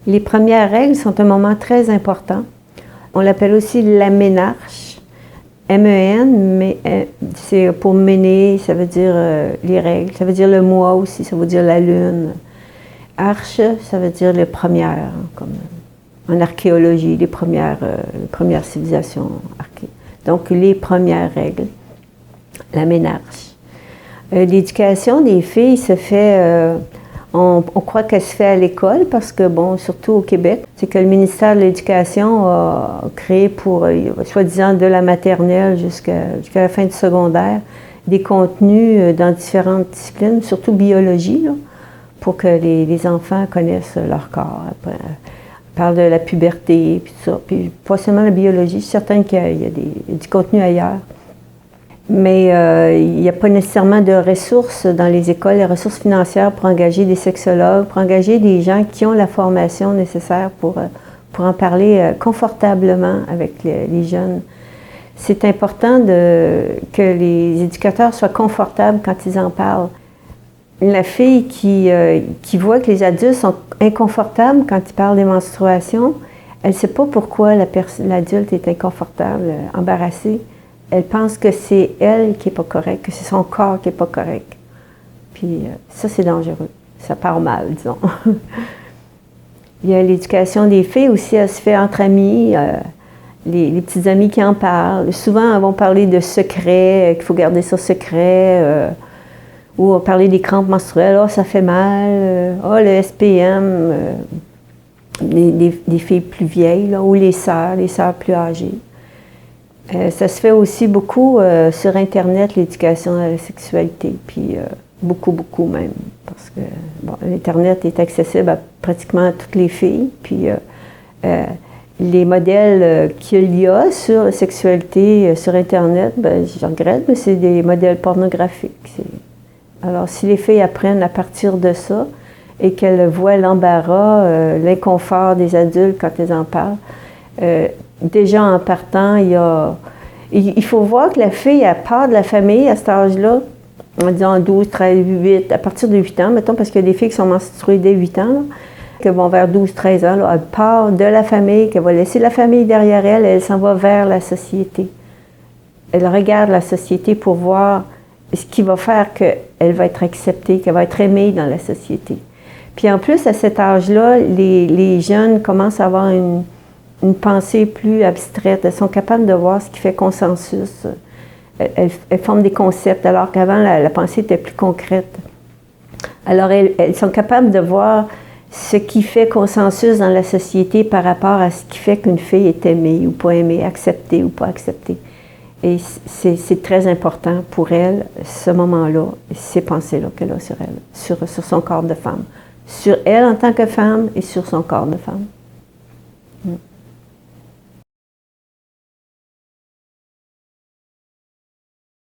Les premières règles sont un moment très important. On l'appelle aussi la ménarche. M-E-N, mais c'est pour mener, ça veut dire les règles. Ça veut dire le mois aussi, ça veut dire la lune. Arche, ça veut dire les premières, comme en archéologie, les premières civilisations. Donc, les premières règles, la ménarche. L'éducation des filles se fait, on croit qu'elle se fait à l'école parce que, bon, surtout au Québec, c'est que le ministère de l'Éducation a créé pour, soi-disant, de la maternelle jusqu'à la fin du secondaire, des contenus dans différentes disciplines, surtout biologie, là, pour que les enfants connaissent leur corps. Après, on parle de la puberté, puis tout ça. Puis pas seulement la biologie, je suis certaine qu'il y a du contenu ailleurs. Mais il n'y a pas nécessairement de ressources dans les écoles, les ressources financières pour engager des sexologues, pour engager des gens qui ont la formation nécessaire pour en parler confortablement avec les jeunes. C'est important que les éducateurs soient confortables quand ils en parlent. La fille qui voit que les adultes sont inconfortables quand ils parlent des menstruations, elle ne sait pas pourquoi l'adulte est inconfortable, embarrassé. Elle pense que c'est elle qui n'est pas correcte, que c'est son corps qui n'est pas correct. Puis ça, c'est dangereux. Ça part mal, disons. Il y a l'éducation des filles aussi, elle se fait entre amis. Les petites amies qui en parlent. Souvent, elles vont parler de secrets, qu'il faut garder ça secret. Ou parler des crampes menstruelles. « Ah, ça fait mal. Ah, le SPM. » des filles plus vieilles, là, ou les sœurs plus âgées. Ça se fait aussi beaucoup sur Internet, l'éducation à la sexualité, puis beaucoup même, parce que bon, Internet est accessible à pratiquement toutes les filles, puis les modèles qu'il y a sur la sexualité sur Internet, ben, je regrette, mais c'est des modèles pornographiques. Alors, si les filles apprennent à partir de ça et qu'elles voient l'embarras, l'inconfort des adultes quand elles en parlent, déjà en partant, il faut voir que la fille a peur de la famille à cet âge-là, en disant 12, 13, 8, à partir de 8 ans, mettons, parce qu'il y a des filles qui sont menstruées dès 8 ans, là, qui vont vers 12, 13 ans, là, elle a peur de la famille, qu'elle va laisser la famille derrière elle, et elle s'en va vers la société. Elle regarde la société pour voir ce qui va faire qu'elle va être acceptée, qu'elle va être aimée dans la société. Puis en plus, à cet âge-là, les jeunes commencent à avoir une pensée plus abstraite. Elles sont capables de voir ce qui fait consensus. Elles forment des concepts, alors qu'avant, la pensée était plus concrète. Alors, elles sont capables de voir ce qui fait consensus dans la société par rapport à ce qui fait qu'une fille est aimée ou pas aimée, acceptée ou pas acceptée. Et c'est très important pour elle, ce moment-là, ces pensées-là qu'elle a sur elle, sur son corps de femme. Sur elle en tant que femme et sur son corps de femme.